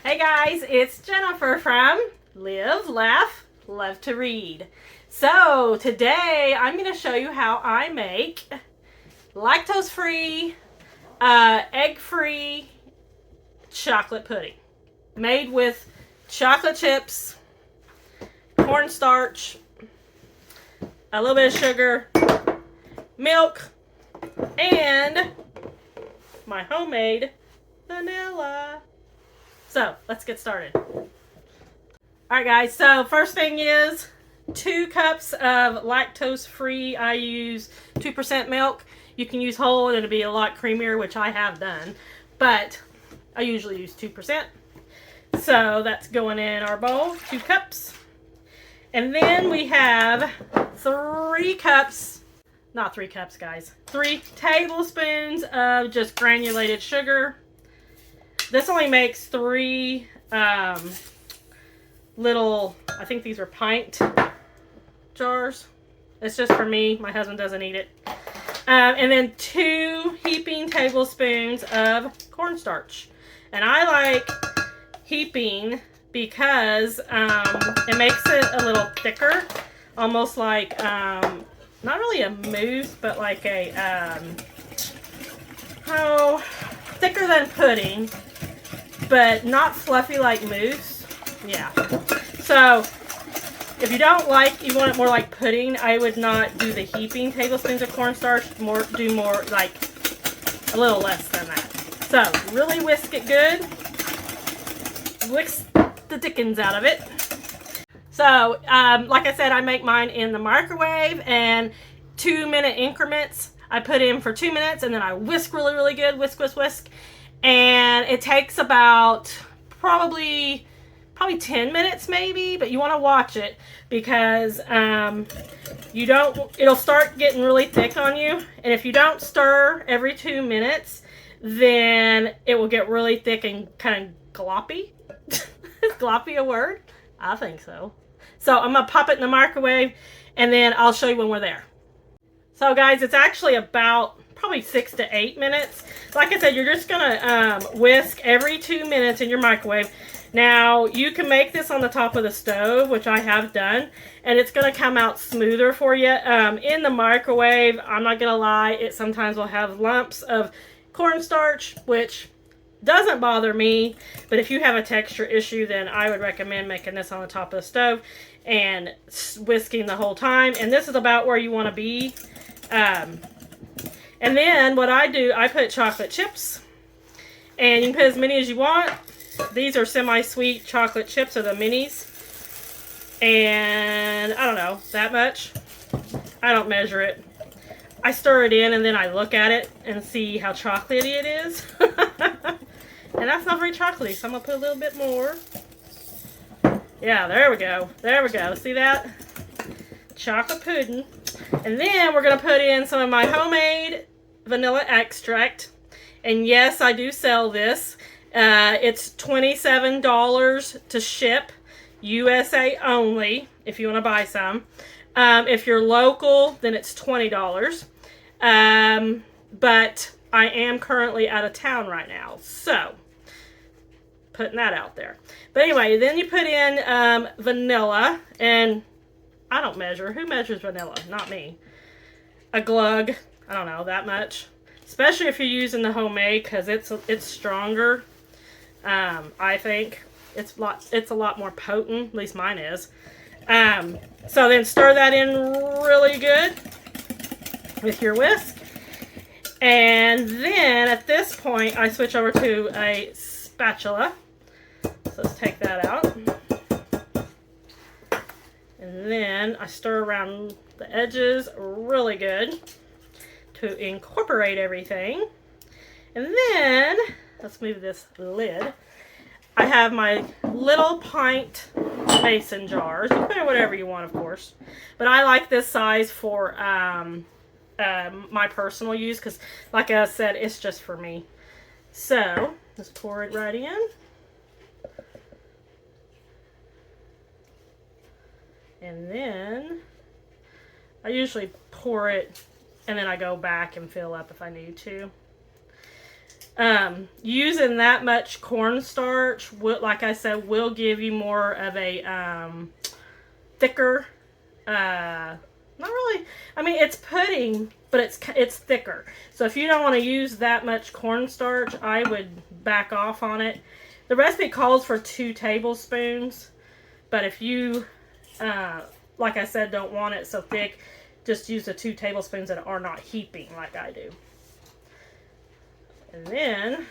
Hey guys, it's Jennifer from Live, Laugh, Love to Read. So today I'm going to show you how I make lactose-free, egg-free chocolate pudding. Made with chocolate chips, cornstarch, a little bit of sugar, milk, and my homemade vanilla. So let's get started. Alright guys, so first thing is 2 cups of lactose free. I use 2% milk. You can use whole and it'll be a lot creamier, which I have done, but I usually use 2%. So that's going in our bowl, 2 cups. And then we have 3 cups, not 3 cups guys, 3 tablespoons of just granulated sugar. This only makes 3 little, I think these are pint jars. It's just for me. My husband doesn't eat it. And then 2 heaping tablespoons of cornstarch. And I like heaping because it makes it a little thicker. Almost like, not really a mousse, but like a, thicker than pudding. But not fluffy like mousse. Yeah. So, if you don't like, you want it more like pudding, I would not do the heaping tablespoons of cornstarch. Do more like a little less than that. So, really whisk it good. Whisk the dickens out of it. So, like I said, I make mine in the microwave and 2-minute increments. I put in for 2 minutes and then I whisk really, really good. Whisk, whisk, whisk. And it takes about probably 10 minutes maybe, but you want to watch it because it'll start getting really thick on you. And if you don't stir every 2 minutes, then it will get really thick and kind of gloppy. Is gloppy a word? I think so. So I'm going to pop it in the microwave and then I'll show you when we're there. So guys, it's actually about probably 6 to 8 minutes. Like I said, you're just gonna whisk every 2 minutes in your microwave. Now, you can make this on the top of the stove, which I have done, and it's gonna come out smoother for you. In the microwave, I'm not gonna lie, it sometimes will have lumps of cornstarch, which doesn't bother me, but if you have a texture issue, then I would recommend making this on the top of the stove and whisking the whole time. And this is about where you want to be. And then what I do, I put chocolate chips, and you can put as many as you want. These are semi-sweet chocolate chips, or the minis, and I don't know, that much. I don't measure it. I stir it in and then I look at it and see how chocolatey it is. And that's not very chocolatey, so I'm going to put a little bit more. Yeah, there we go. There we go. See that? Chocolate pudding. And then we're going to put in some of my homemade vanilla extract. And yes, I do sell this. It's $27 to ship. USA only, if you want to buy some. If you're local, then it's $20. But I am currently out of town right now. So, putting that out there. But anyway, then you put in vanilla. And I don't measure. Who measures vanilla? Not me. A glug. I don't know, that much. Especially if you're using the homemade, because it's stronger. I think it's a lot more potent. At least mine is. So then stir that in really good with your whisk. And then at this point, I switch over to a spatula. So let's take that out. And then I stir around the edges really good to incorporate everything. And then, let's move this lid. I have my little pint mason jars. You can put whatever you want, of course. But I like this size for my personal use because, like I said, it's just for me. So, let's pour it right in. And then I usually pour it and then I go back and fill up if I need to. Using that much cornstarch, like I said, will give you more of a thicker, not really, I mean, it's pudding, but it's thicker. So if you don't want to use that much cornstarch, I would back off on it. The recipe calls for 2 tablespoons, but if you, like I said, don't want it so thick, just use the 2 tablespoons that are not heaping like I do. And then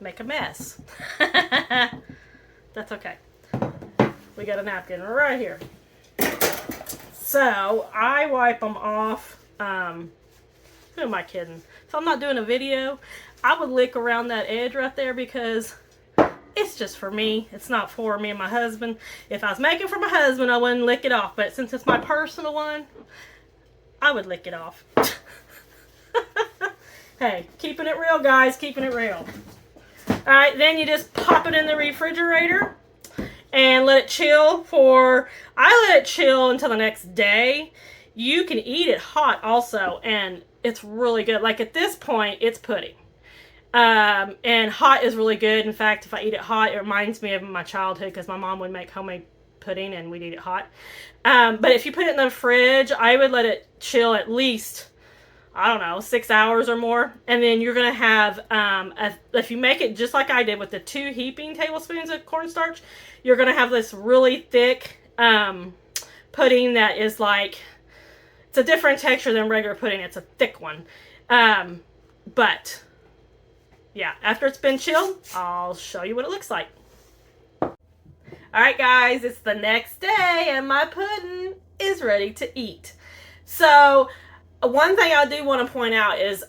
make a mess. That's okay. We got a napkin right here. So I wipe them off. Who am I kidding? If I'm not doing a video, I would lick around that edge right there because it's just for me. It's not for me and my husband. If I was making for my husband, I wouldn't lick it off. But since it's my personal one, I would lick it off. Hey, keeping it real, guys. Keeping it real. Alright, then you just pop it in the refrigerator and let it chill for... I let it chill until the next day. You can eat it hot also, and it's really good. Like at this point, it's pudding. And hot is really good. In fact, if I eat it hot, it reminds me of my childhood because my mom would make homemade pudding and we'd eat it hot. But if you put it in the fridge, I would let it chill at least, I don't know, 6 hours or more. And then you're going to have, if you make it just like I did with the 2 heaping tablespoons of cornstarch, you're going to have this really thick pudding that is like, it's a different texture than regular pudding. It's a thick one. But yeah, after it's been chilled, I'll show you what it looks like. Alright guys, it's the next day and my pudding is ready to eat. So, one thing I do want to point out is,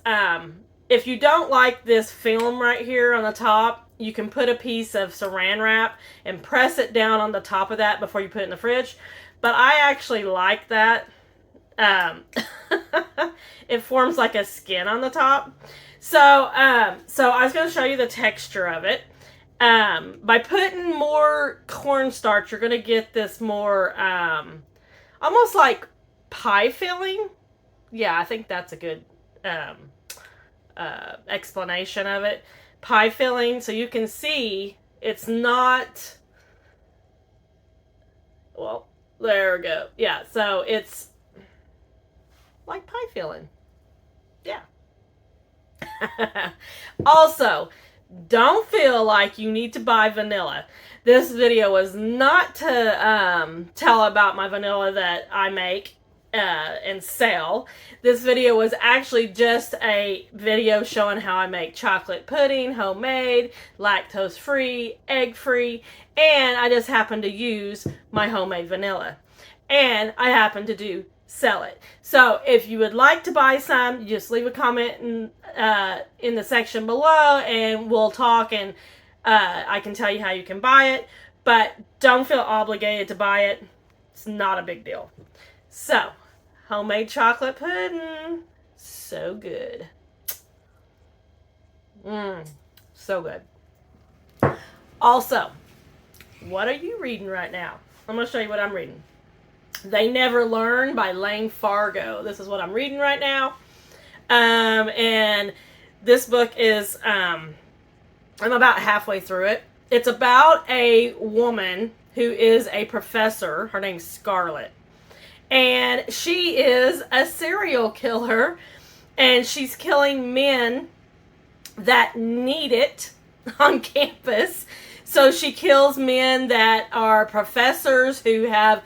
if you don't like this film right here on the top, you can put a piece of saran wrap and press it down on the top of that before you put it in the fridge. But I actually like that. It forms like a skin on the top. So I was going to show you the texture of it. By putting more cornstarch, you're going to get this more, almost like pie filling. Yeah, I think that's a good explanation of it. Pie filling, so you can see it's not, well, there we go. Yeah, so it's like pie filling. Yeah. Also, don't feel like you need to buy vanilla. This video was not to tell about my vanilla that I make and sell. This video was actually just a video showing how I make chocolate pudding, homemade, lactose free, egg free, and I just happen to use my homemade vanilla. And I happen to sell it. So if you would like to buy some, just leave a comment in the section below and we'll talk, and I can tell you how you can buy it, but don't feel obligated to buy it. It's not a big deal. So, homemade chocolate pudding, so good. So good. Also, what are you reading right now? I'm going to show you what I'm reading. They Never Learn by Lane Fargo. This is what I'm reading right now. And this book is, I'm about halfway through it. It's about a woman who is a professor. Her name's Scarlett. And she is a serial killer. And she's killing men that need it on campus. So she kills men that are professors who have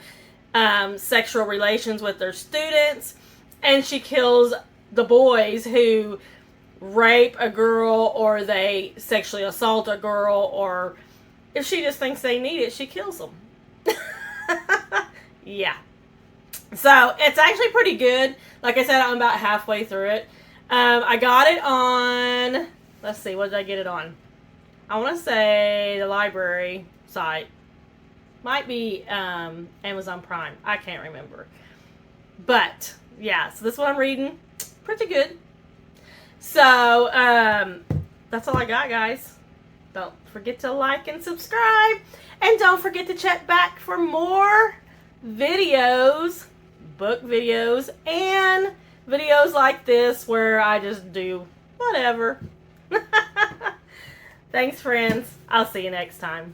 sexual relations with their students, and she kills the boys who rape a girl or they sexually assault a girl, or if she just thinks they need it, she kills them. Yeah. So it's actually pretty good. Like I said, I'm about halfway through it. I got it on, let's see, what did I get it on? I want to say the library site. Might be Amazon Prime. I can't remember. But, yeah, so this is what I'm reading. Pretty good. So, that's all I got, guys. Don't forget to like and subscribe. And don't forget to check back for more videos, book videos, and videos like this where I just do Whatever. Thanks, friends. I'll see you next time.